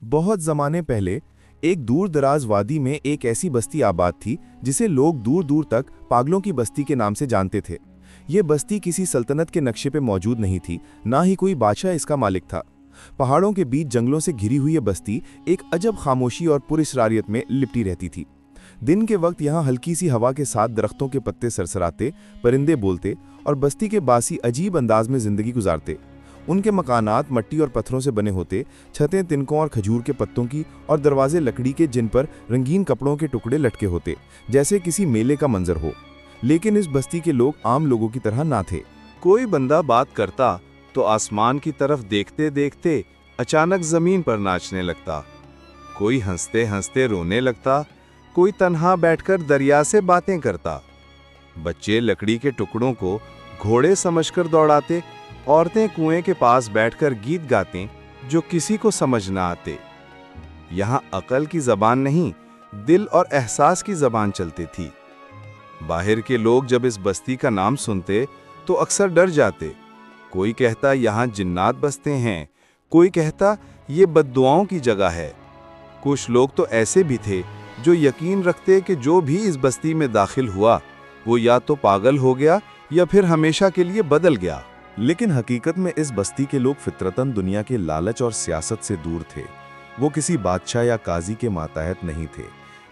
बहुत ज़माने पहले एक दूर दराज वादी में एक ऐसी बस्ती आबाद थी जिसे लोग दूर दूर तक पागलों की बस्ती के नाम से जानते थे। ये बस्ती किसी सल्तनत के नक्शे पे मौजूद नहीं थी, ना ही कोई बादशाह इसका मालिक था। पहाड़ों के बीच जंगलों से घिरी हुई ये बस्ती एक अजब खामोशी और पुरस्रारियत में लिपटी रहती थी। दिन के वक्त यहाँ हल्की सी हवा के साथ दरख्तों के पत्ते सरसराते, परिंदे बोलते और बस्ती के बासी अजीब अंदाज में जिंदगी गुजारते। उनके मकानात मिट्टी और पत्थरों से बने होते, छतें तिनकों और खजूर के पत्तों की और दरवाजे लकड़ी के जिन पर रंगीन कपड़ों के टुकड़े लटके होते, जैसे किसी मेले का मंजर हो। लेकिन इस बस्ती के लोग आम लोगों की तरह ना थे। कोई बंदा बात करता तो आसमान की तरफ देखते देखते अचानक जमीन पर नाचने लगता, कोई हंसते हंसते रोने लगता, कोई तन्हा बैठकर दरिया से बातें करता। बच्चे लकड़ी के टुकड़ों को घोड़े समझकर दौड़ाते, औरतें कुएं के पास बैठकर गीत गाते जो किसी को समझ ना आते। यहाँ अकल की जबान नहीं, दिल और एहसास की जबान चलती थी। बाहर के लोग जब इस बस्ती का नाम सुनते तो अक्सर डर जाते। कोई कहता यहाँ जिन्नात बसते हैं, कोई कहता ये बद्दुआओं की जगह है। कुछ लोग तो ऐसे भी थे जो यकीन रखते कि जो भी इस बस्ती में दाखिल हुआ वो या तो पागल हो गया या फिर हमेशा के लिए बदल गया। लेकिन हकीकत में इस बस्ती के लोग फितरतन दुनिया के लालच और सियासत से दूर थे। वो किसी बादशाह या काजी के मातहत नहीं थे।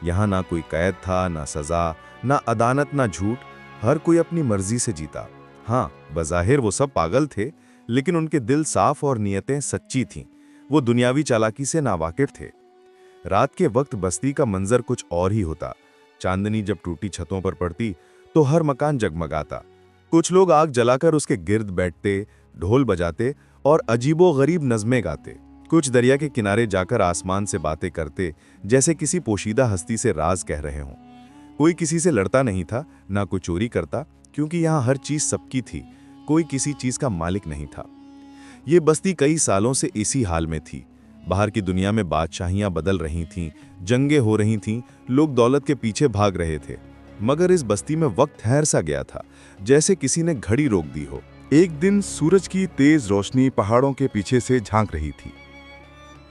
यहाँ ना कोई कैद था, ना सजा, ना अदालत, ना झूठ। हर कोई अपनी मर्जी से जीता। हाँ, बज़ाहिर वो सब पागल थे, लेकिन उनके दिल साफ और नीयतें सच्ची थीं। वो दुनियावी चालाकी से नावाकिफ थे। रात के वक्त बस्ती का मंजर कुछ और ही होता। चांदनी जब टूटी छतों पर पड़ती तो हर मकान जगमगाता। कुछ लोग आग जलाकर उसके गिर्द बैठते, ढोल बजाते और अजीबो-गरीब नज़में गाते। कुछ दरिया के किनारे जाकर आसमान से बातें करते, जैसे किसी पोशीदा हस्ती से राज कह रहे हों। कोई किसी से लड़ता नहीं था, ना कोई चोरी करता, क्योंकि यहाँ हर चीज़ सबकी थी, कोई किसी चीज़ का मालिक नहीं था। ये बस्ती कई सालों से इसी हाल में थी। बाहर की दुनिया में बादशाहियाँ बदल रही थीं, जंगें हो रही थीं, लोग दौलत के पीछे भाग रहे थे। मगर इस बस्ती में वक्त ठहर सा गया था, जैसे किसी ने घड़ी रोक दी हो। एक दिन सूरज की तेज रोशनी पहाड़ों के पीछे से झांक रही थी।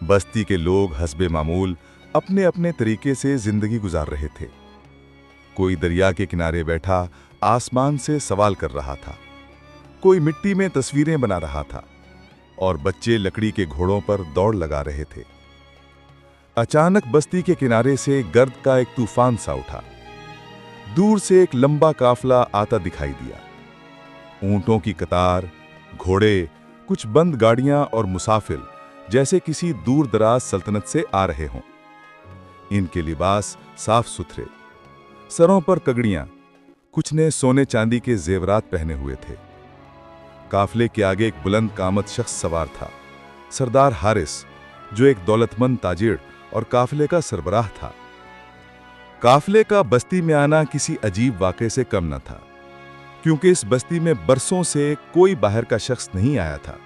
बस्ती के लोग हस्बे मामूल अपने अपने तरीके से जिंदगी गुजार रहे थे। कोई दरिया के किनारे बैठा आसमान से सवाल कर रहा था, कोई मिट्टी में तस्वीरें बना रहा था और बच्चे लकड़ी के घोड़ों पर दौड़ लगा रहे थे। अचानक बस्ती के किनारे से गर्द का एक तूफान सा उठा। दूर से एक लंबा काफला आता दिखाई दिया। ऊंटों की कतार, घोड़े, कुछ बंद गाड़ियां और मुसाफिर जैसे किसी दूर दराज सल्तनत से आ रहे हों। इनके लिबास साफ सुथरे, सरों पर कगड़ियां, कुछ ने सोने चांदी के जेवरात पहने हुए थे। काफले के आगे एक बुलंद कामत शख्स सवार था, सरदार हारिस, जो एक दौलतमंद ताजिर और काफले का सरबराह था। काफले का बस्ती में आना किसी अजीब वाक़े से कम न था, क्योंकि इस बस्ती में बरसों से कोई बाहर का शख्स नहीं आया था।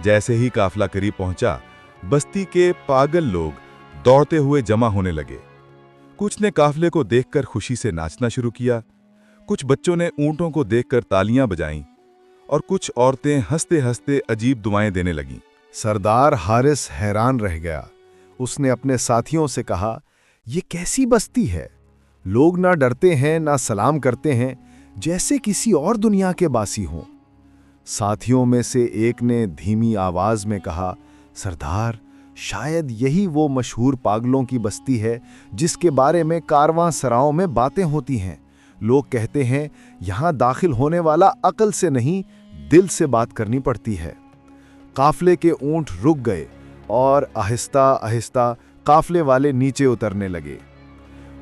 जैसे ही काफला करीब पहुंचा, बस्ती के पागल लोग दौड़ते हुए जमा होने लगे। कुछ ने काफले को देखकर खुशी से नाचना शुरू किया, कुछ बच्चों ने ऊंटों को देखकर तालियां बजाईं और कुछ औरतें हंसते हंसते अजीब दुआएं देने लगीं। सरदार हारिस हैरान रह गया। उसने अपने साथियों से कहा, ये कैसी बस्ती है? लोग ना डरते हैं ना सलाम करते हैं, जैसे किसी और दुनिया के बासी हों। साथियों में से एक ने धीमी आवाज में कहा, सरदार, शायद यही वो मशहूर पागलों की बस्ती है जिसके बारे में कारवां सराओं में बातें होती हैं। लोग कहते हैं यहाँ दाखिल होने वाला अकल से नहीं, दिल से बात करनी पड़ती है। काफले के ऊंट रुक गए और आहिस्ता आहिस्ता काफले वाले नीचे उतरने लगे।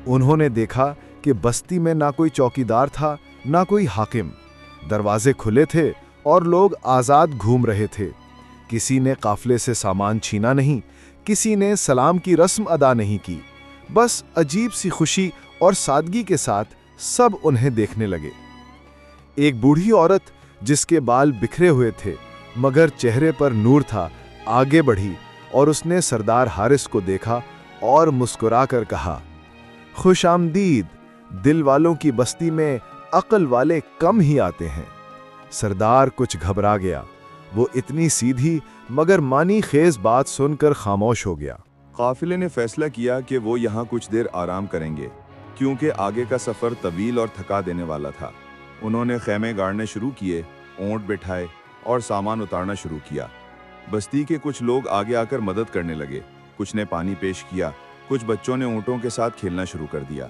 उन्होंने देखा कि बस्ती में ना कोई चौकीदार था, ना कोई हाकिम। दरवाजे खुले थे और लोग आज़ाद घूम रहे थे। किसी ने काफले से सामान छीना नहीं, किसी ने सलाम की रस्म अदा नहीं की। बस अजीब सी खुशी और सादगी के साथ सब उन्हें देखने लगे। एक बूढ़ी औरत, जिसके बाल बिखरे हुए थे मगर चेहरे पर नूर था, आगे बढ़ी और उसने सरदार हारिस को देखा और मुस्कुराकर कहा, खुश आमदीद। दिल वालों की बस्ती में अक्ल वाले कम ही आते हैं। सरदार कुछ घबरा गया। وہ اتنی سیدھی مگر معنی خیز بات سن کر خاموش ہو گیا۔ قافلے نے فیصلہ کیا کہ وہ یہاں کچھ دیر آرام کریں گے، کیونکہ آگے کا سفر طویل اور تھکا دینے والا تھا۔ انہوں نے خیمے گاڑنے شروع کیے، اونٹ بٹھائے اور سامان اتارنا شروع کیا۔ بستی کے کچھ لوگ آگے آ کر مدد کرنے لگے، کچھ نے پانی پیش کیا، کچھ بچوں نے اونٹوں کے ساتھ کھیلنا شروع کر دیا۔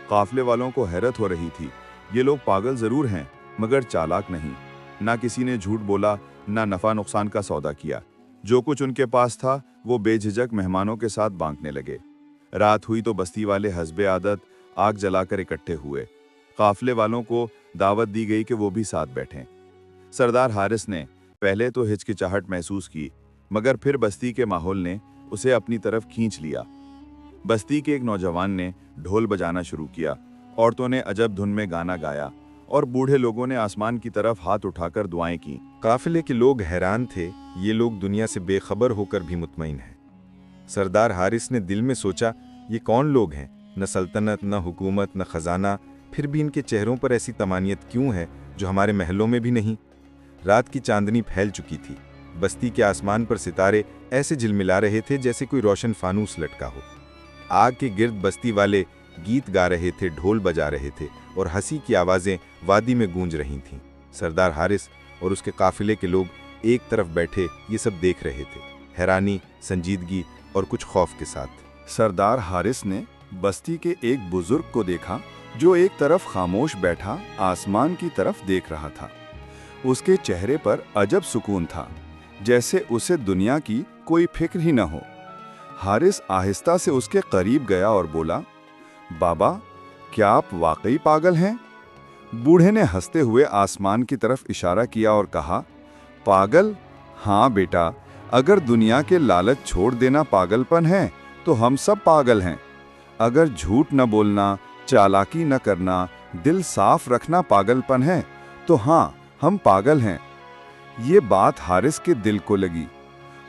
قافلے والوں کو حیرت ہو رہی تھی، یہ لوگ پاگل ضرور ہیں مگر چالاک نہیں۔ نہ کسی نے جھوٹ بولا، نہ نفع نقصان کا سودا کیا۔ جو کچھ ان کے پاس تھا وہ بے جھجک مہمانوں کے ساتھ بانٹنے لگے۔ رات ہوئی تو بستی والے حسب عادت آگ جلا کر اکٹھے ہوئے۔ قافلے والوں کو دعوت دی گئی کہ وہ بھی ساتھ بیٹھیں۔ سردار حارث نے پہلے تو ہچکچاہٹ محسوس کی، مگر پھر بستی کے ماحول نے اسے اپنی طرف کھینچ لیا۔ بستی کے ایک نوجوان نے ڈھول بجانا شروع کیا، عورتوں نے عجب دھن میں گانا گایا اور بوڑھے لوگوں نے آسمان کی طرف ہاتھ اٹھا کر دعائیں کیں۔ قافلے کے لوگ حیران تھے، یہ لوگ دنیا سے بے خبر ہو کر بھی مطمئن ہیں۔ سردار حارث نے دل میں سوچا، یہ کون لوگ ہیں؟ نہ سلطنت، نہ حکومت، نہ خزانہ، پھر بھی ان کے چہروں پر ایسی تمانیت کیوں ہے جو ہمارے محلوں میں بھی نہیں؟ رات کی چاندنی پھیل چکی تھی، بستی کے آسمان پر ستارے ایسے جھلملا رہے تھے جیسے کوئی روشن فانوس لٹکا ہو۔ آگ کے گرد بستی والے گیت گا رہے تھے، ڈھول بجا رہے تھے اور ہنسی کی آوازیں وادی میں گونج رہی تھیں۔ سردار حارث اور اس کے قافلے کے لوگ ایک طرف بیٹھے یہ سب دیکھ رہے تھے، حیرانی، سنجیدگی اور کچھ خوف کے ساتھ۔ سردار حارث نے بستی کے ایک بزرگ کو دیکھا جو ایک طرف خاموش بیٹھا آسمان کی طرف دیکھ رہا تھا۔ اس کے چہرے پر عجب سکون تھا، جیسے اسے دنیا کی کوئی فکر ہی نہ ہو۔ حارث آہستہ سے اس کے قریب گیا اور بولا، بابا، کیا آپ واقعی پاگل ہیں؟ بوڑھے نے ہنستے ہوئے آسمان کی طرف اشارہ کیا اور کہا، پاگل؟ ہاں بیٹا، اگر دنیا کے لالچ چھوڑ دینا پاگل پن ہے تو ہم سب پاگل ہیں۔ اگر جھوٹ نہ بولنا، چالاکی نہ کرنا، دل صاف رکھنا پاگل پن ہے تو ہاں، ہم پاگل ہیں۔ یہ بات حارث کے دل کو لگی۔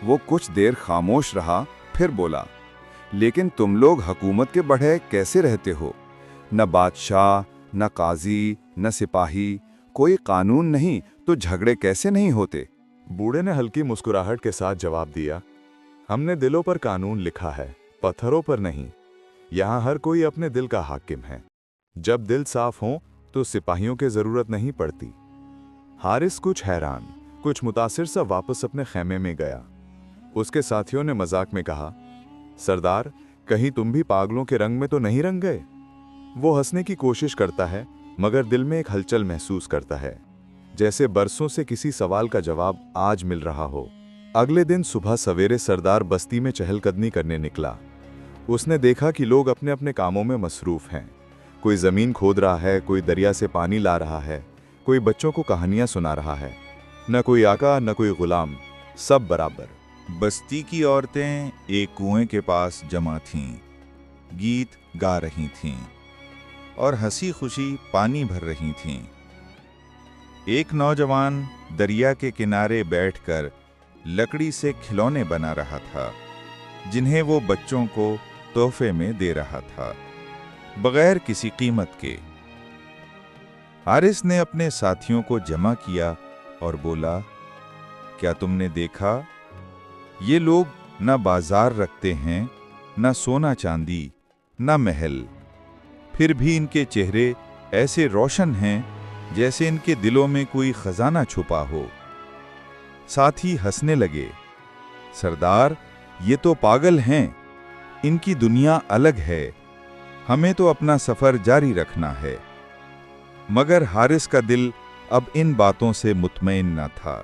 وہ کچھ دیر خاموش رہا، پھر بولا، لیکن تم لوگ حکومت کے بڑھے کیسے رہتے ہو؟ نہ بادشاہ، نہ قاضی، نہ سپاہی، کوئی قانون نہیں تو جھگڑے کیسے نہیں ہوتے؟ بوڑھے نے ہلکی مسکراہٹ کے ساتھ جواب دیا، ہم نے دلوں پر قانون لکھا ہے، پتھروں پر نہیں۔ یہاں ہر کوئی اپنے دل کا حاکم ہے۔ جب دل صاف ہوں تو سپاہیوں کی ضرورت نہیں پڑتی۔ حارث کچھ حیران، کچھ متاثر سا واپس اپنے خیمے میں گیا۔ اس کے ساتھیوں نے مذاق میں کہا، سردار، کہیں تم بھی پاگلوں کے رنگ میں تو نہیں رنگ گئے؟ وہ ہنسنے کی کوشش کرتا ہے مگر دل میں ایک ہلچل محسوس کرتا ہے، جیسے برسوں سے کسی سوال کا جواب آج مل رہا ہو۔ اگلے دن صبح سویرے سردار بستی میں چہل قدمی کرنے نکلا۔ اس نے دیکھا کہ لوگ اپنے اپنے کاموں میں مصروف ہیں۔ کوئی زمین کھود رہا ہے، کوئی دریا سے پانی لا رہا ہے، کوئی بچوں کو کہانیاں سنا رہا ہے۔ نہ کوئی آقا، نہ کوئی غلام، سب برابر۔ بستی کی عورتیں ایک کنویں کے پاس جمع تھیں، گیت گا رہی تھیں اور ہنسی خوشی پانی بھر رہی تھیں۔ ایک نوجوان دریا کے کنارے بیٹھ کر لکڑی سے کھلونے بنا رہا تھا، جنہیں وہ بچوں کو تحفے میں دے رہا تھا، بغیر کسی قیمت کے۔ حارث نے اپنے ساتھیوں کو جمع کیا اور بولا، کیا تم نے دیکھا؟ یہ لوگ نہ بازار رکھتے ہیں، نہ سونا چاندی، نہ محل، پھر بھی ان کے چہرے ایسے روشن ہیں جیسے ان کے دلوں میں کوئی خزانہ چھپا ہو۔ ساتھی ہنسنے لگے، سردار، یہ تو پاگل ہیں، ان کی دنیا الگ ہے، ہمیں تو اپنا سفر جاری رکھنا ہے۔ مگر حارث کا دل اب ان باتوں سے مطمئن نہ تھا۔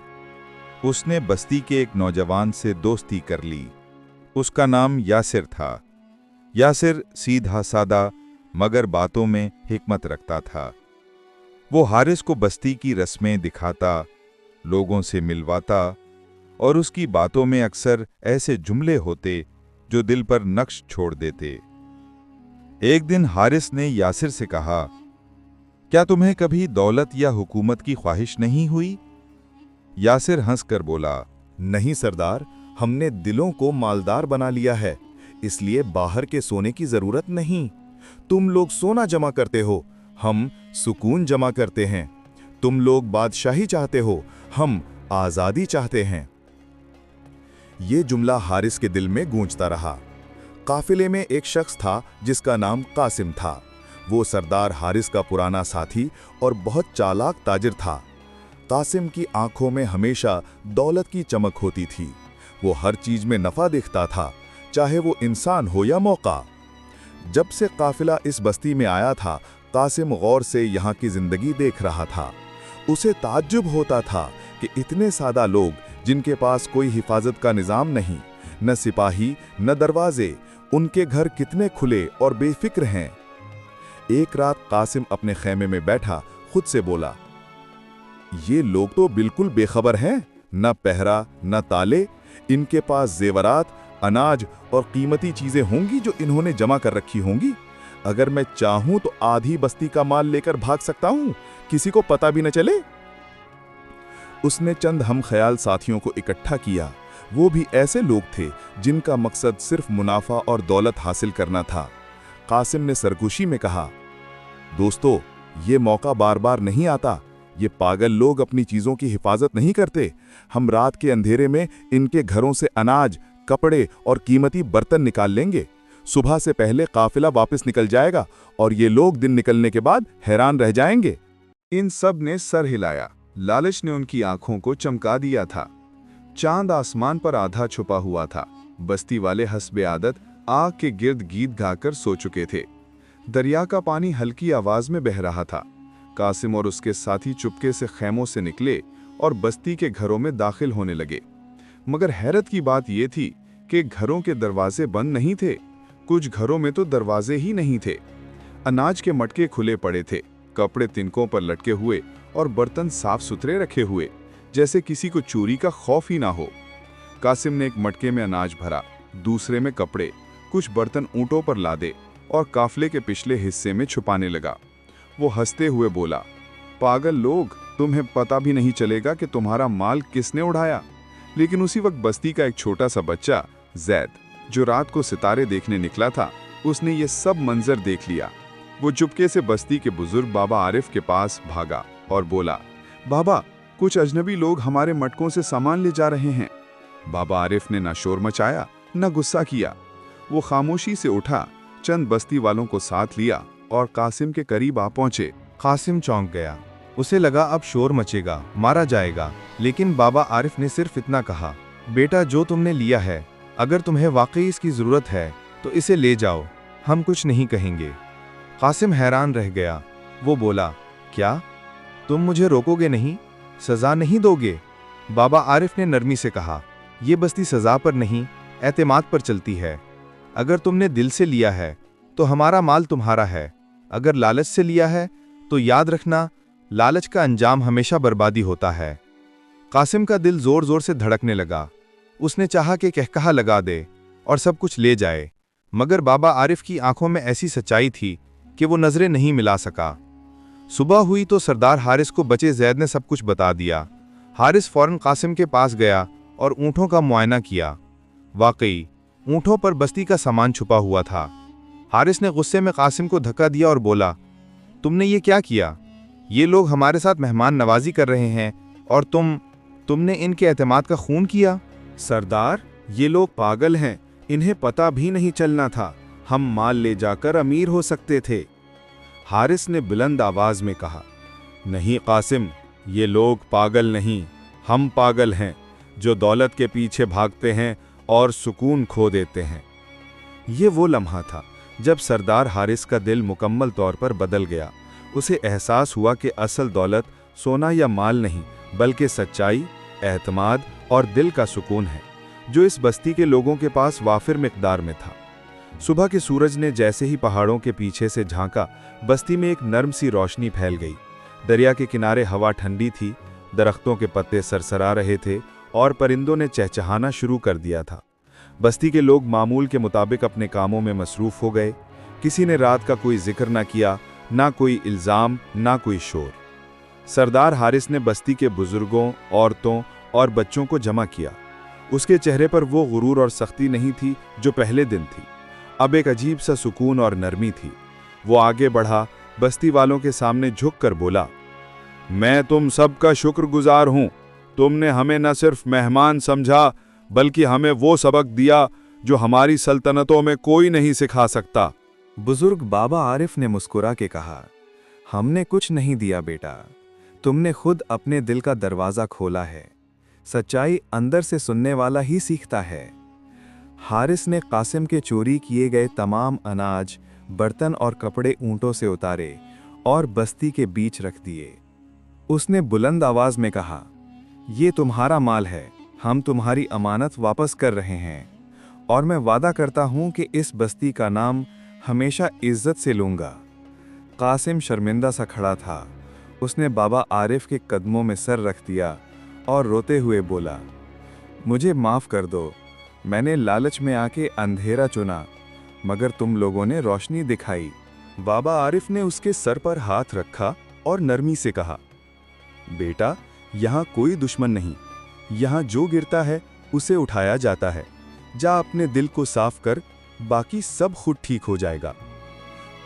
اس نے بستی کے ایک نوجوان سے دوستی کر لی۔ اس کا نام یاسر تھا۔ یاسر سیدھا سادہ مگر باتوں میں حکمت رکھتا تھا۔ وہ حارث کو بستی کی رسمیں دکھاتا، لوگوں سے ملواتا، اور اس کی باتوں میں اکثر ایسے جملے ہوتے جو دل پر نقش چھوڑ دیتے۔ ایک دن حارث نے یاسر سے کہا، کیا تمہیں کبھی دولت یا حکومت کی خواہش نہیں ہوئی؟ یاسر ہنس کر بولا، نہیں سردار، ہم نے دلوں کو مالدار بنا لیا ہے، اس لیے باہر کے سونے کی ضرورت نہیں۔ تم لوگ سونا جمع کرتے ہو، ہم سکون جمع کرتے ہیں۔ تم لوگ بادشاہی چاہتے ہو، ہم आज़ादी चाहते हैं। ये जुमला हारिस के दिल में गूंजता रहा। काफिले में एक शख्स था जिसका नाम कासिम था। वो सरदार हारिस का पुराना साथी और बहुत चालाक ताजिर था। कासिम की आंखों में हमेशा दौलत की चमक होती थी। वो हर चीज में नफा देखता था, चाहे वो इंसान हो या मौका। जब से काफिला इस बस्ती में आया था, कासिम गौर से यहाँ की जिंदगी देख रहा था। उसे ताज्जुब होता था कि इतने सादा लोग जिनके पास कोई हिफाजत का निजाम नहीं, न सिपाही न दरवाजे, उनके घर कितने खुले और बेफिक्र हैं। एक रात कासिम अपने खेमे में बैठा खुद से बोला, ये लोग तो बिल्कुल बेखबर हैं, न पहरा न ताले। इनके पास जेवरात, अनाज और कीमती चीजें होंगी जो इन्होंने जमा कर रखी होंगी। अगर मैं चाहूं तो आधी बस्ती का माल लेकर भाग सकता हूं, किसी को पता भी न चले। उसने चंद हम ख्याल साथियों को इकट्ठा किया। वो भी ऐसे लोग थे जिनका मकसद सिर्फ मुनाफा और दौलत हासिल करना था। कासिम ने सरगोशी में कहा, दोस्तों, ये मौका बार बार नहीं आता। ये पागल लोग अपनी चीजों की हिफाजत नहीं करते। हम रात के अंधेरे में इनके घरों से अनाज, कपड़े और कीमती बर्तन निकाल लेंगे। सुबह से पहले काफिला वापस निकल जाएगा और ये लोग दिन निकलने के बाद हैरान रह जाएंगे। इन सब ने सर हिलाया। लालच ने उनकी आंखों को चमका दिया था। चांद आसमान पर आधा छुपा हुआ था। बस्ती वाले हस्बे आदत आग के गिर्द गीत गाकर सो चुके थे। दरिया का पानी हल्की आवाज में बह रहा था। कासिम और उसके साथी चुपके से खैमों से निकले और बस्ती के घरों में दाखिल होने लगे। मगर हैरत की बात यह थी कि घरों के दरवाजे बंद नहीं थे। कुछ घरों में तो दरवाजे ही नहीं थे। अनाज के मटके खुले पड़े थे, कपड़े तिनकों पर लटके हुए और बर्तन साफ सुथरे रखे हुए, जैसे किसी को चोरी का खौफ ही ना हो। कासिम ने एक मटके में अनाज भरा, दूसरे में कपड़े, कुछ बर्तन ऊंटों पर लादे और काफले के पिछले हिस्से में छुपाने लगा। वो हंसते हुए बोला, पागल लोग, तुम्हें पता भी नहीं चलेगा कि तुम्हारा माल किसने उड़ाया। लेकिन उसी वक्त बस्ती का एक छोटा सा बच्चा जैद, जो रात को सितारे देखने निकला था, उसने ये सब मंजर देख लिया। वो चुपके से बस्ती के बुजुर्ग बाबा आरिफ के पास भागा और बोला, बाबा, कुछ अजनबी लोग हमारे मटकों से सामान ले जा रहे हैं। बाबा आरिफ ने ना शोर मचाया न गुस्सा किया। वो खामोशी से उठा, चंद बस्ती वालों को साथ लिया और कासिम के करीब आ पहुंचे। कासिम चौंक गया। उसे लगा अब शोर मचेगा, मारा जाएगा। लेकिन बाबा आरिफ ने सिर्फ इतना कहा, बेटा, जो तुमने लिया है, अगर तुम्हें वाकई इसकी जरूरत है तो इसे ले जाओ, हम कुछ नहीं कहेंगे। कासिम हैरान रह गया। वो बोला, क्या तुम मुझे रोकोगे नहीं, सजा नहीं दोगे? बाबा आरिफ ने नरमी से कहा, यह बस्ती सजा पर नहीं, एतमाद पर चलती है। अगर तुमने दिल से लिया है तो हमारा माल तुम्हारा है। अगर लालच से लिया है तो याद रखना, लालच का अंजाम हमेशा बर्बादी होता है। कासिम का दिल जोर जोर से धड़कने लगा। उसने चाहा कि कहकहा लगा दे और सब कुछ ले जाए, मगर बाबा आरिफ की आंखों में ऐसी सच्चाई थी कि वो नजरें नहीं मिला सका। सुबह हुई तो सरदार हारिस को बचे जैद ने सब कुछ बता दिया। हारिस फौरन कासिम के पास गया और ऊँटों का मुआयना किया। वाकई ऊँटों पर बस्ती का सामान छुपा हुआ था। हारिस ने गुस्से में कासिम को धक्का दिया और बोला, तुमने ये क्या किया? ये लोग हमारे साथ मेहमान नवाजी कर रहे हैं और तुमने इनके एतमाद का खून किया। सरदार, ये लोग पागल हैं, इन्हें पता भी नहीं चलना था। हम माल ले जाकर अमीर हो सकते थे। हारिस ने बुलंद आवाज में कहा, नहीं कासिम, ये लोग पागल नहीं, हम पागल हैं जो दौलत के पीछे भागते हैं और सुकून खो देते हैं। ये वो लम्हा था जब सरदार हारिस का दिल मुकम्मल तौर पर बदल गया। उसे एहसास हुआ कि असल दौलत सोना या माल नहीं, बल्कि सच्चाई, एतमाद और दिल का सुकून है, जो इस बस्ती के लोगों के पास वाफिर मिकदार में था। सुबह के सूरज ने जैसे ही पहाड़ों के पीछे से झांका, बस्ती में एक नर्म सी रोशनी फैल गई। दरिया के किनारे हवा ठंडी थी, दरख्तों के पत्ते सरसरा रहे थे और परिंदों ने चहचहाना शुरू कर दिया था। बस्ती के लोग मामूल के मुताबिक अपने कामों में मसरूफ हो गए। किसी ने रात का कोई जिक्र ना किया, ना कोई इल्ज़ाम, ना कोई शोर। सरदार हारिस ने बस्ती के बुजुर्गों, औरतों और बच्चों को जमा किया। उसके चेहरे पर वो गुरूर और सख्ती नहीं थी जो पहले दिन थी, अब एक अजीब सा सुकून और नरमी थी। वो आगे बढ़ा, बस्ती वालों के सामने झुक कर बोला, मैं तुम सबका शुक्रगुजार हूं। तुम ने हमें न सिर्फ मेहमान समझा बल्कि हमें वो सबक दिया जो हमारी सल्तनतों में कोई नहीं सिखा सकता। बुजुर्ग बाबा आरिफ ने मुस्कुरा के कहा, हमने कुछ नहीं दिया बेटा, तुमने खुद अपने दिल का दरवाज़ा खोला है। सच्चाई अंदर से सुनने वाला ही सीखता है। हारिस ने कासिम के चोरी किए गए तमाम अनाज, बर्तन और कपड़े ऊंटों से उतारे और बस्ती के बीच रख दिए। उसने बुलंद आवाज में कहा, ये तुम्हारा माल है, हम तुम्हारी अमानत वापस कर रहे हैं और मैं वादा करता हूं कि इस बस्ती का नाम हमेशा इज्जत से लूंगा। कासिम शर्मिंदा सा खड़ा था। उसने बाबा आरिफ के कदमों में सर रख दिया और रोते हुए बोला, मुझे माफ़ कर दो, मैंने लालच में आके अंधेरा चुना, मगर तुम लोगों ने रोशनी दिखाई। बाबा आरिफ ने उसके सर पर हाथ रखा और नरमी से कहा, बेटा, यहाँ कोई दुश्मन नहीं, यहाँ जो गिरता है उसे उठाया जाता है। जा अपने दिल को साफ कर, बाकी सब खुद ठीक हो जाएगा।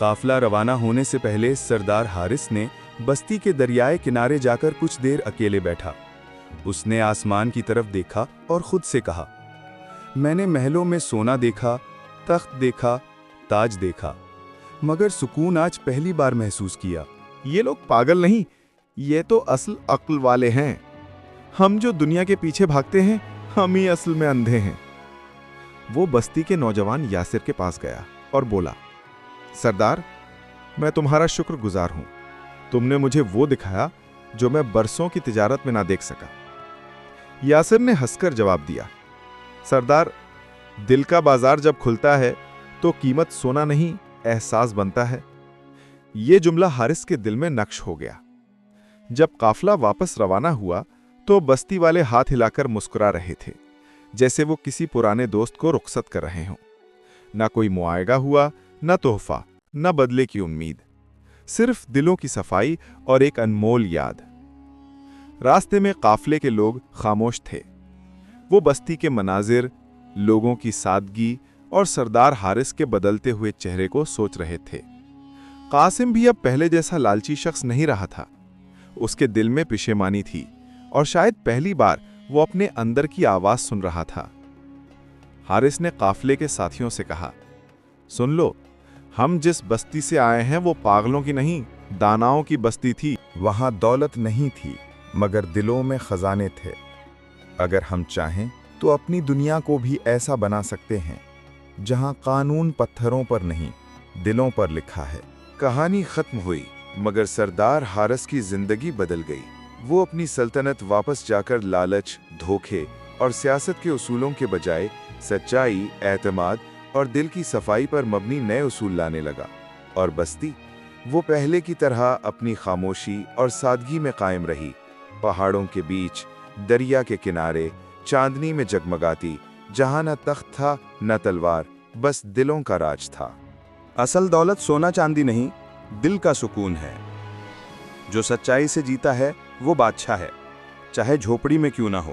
काफिला रवाना होने से पहले सरदार हारिस ने बस्ती के दरियाए किनारे जाकर कुछ देर अकेले बैठा। उसने आसमान की तरफ देखा और खुद से कहा, मैंने महलों में सोना देखा, तख्त देखा, ताज देखा, मगर सुकून आज पहली बार महसूस किया। ये लोग पागल नहीं, ये तो असल अक्ल वाले हैं। हम जो दुनिया के पीछे भागते हैं, हम ही असल में अंधे हैं। वो बस्ती के नौजवान यासिर के पास गया और बोला, सरदार, मैं तुम्हारा शुक्रगुजार हूं। तुमने मुझे वो दिखाया जो मैं बरसों की तिजारत में ना देख सका। यासिर ने हंसकर जवाब दिया, सरदार, दिल का बाजार जब खुलता है तो कीमत सोना नहीं, एहसास बनता है। ये जुमला हारिस के दिल में नक्श हो गया। जब काफिला वापस रवाना हुआ तो बस्ती वाले हाथ हिलाकर मुस्कुरा रहे थे, जैसे वो किसी पुराने दोस्त को रुखसत कर रहे हों। ना कोई मुआयगा हुआ, न तोहफा, न बदले की उम्मीद, सिर्फ दिलों की सफाई और एक अनमोल याद। रास्ते में काफिले के लोग खामोश थे। वो बस्ती के मनाजिर, लोगों की सादगी और सरदार हारिस के बदलते हुए चेहरे को सोच रहे थे। कासिम भी अब पहले जैसा लालची शख्स नहीं रहा था। उसके दिल में पेशेमानी थी और शायद पहली बार वो अपने अंदर की आवाज सुन रहा था। हारिस ने काफिले के साथियों से कहा, सुन लो, हम जिस बस्ती से आए हैं वो पागलों की नहीं, दानाओं की बस्ती थी। वहां दौलत नहीं थी, मगर दिलों में खजाने थे। अगर हम चाहें तो अपनी दुनिया को भी ऐसा बना सकते हैं जहां कानून पत्थरों पर नहीं, दिलों पर लिखा है। कहानी खत्म हुई, मगर सरदार हारिस की जिंदगी बदल गई। वो अपनी सल्तनत वापस जाकर लालच, धोखे और सियासत के उसूलों के बजाय सच्चाई, एतमाद और दिल की सफाई पर मबनी नए उसूल लाने लगा। और बस्ती वो पहले की तरह अपनी खामोशी और सादगी में कायम रही। पहाड़ों के बीच, दरिया के किनारे, चांदनी में जगमगाती, जहां न तख्त था न तलवार, बस दिलों का राज था। असल दौलत सोना चांदी नहीं, दिल का सुकून है। जो सच्चाई से जीता है वो बादशाह है, चाहे झोपड़ी में क्यों ना हो।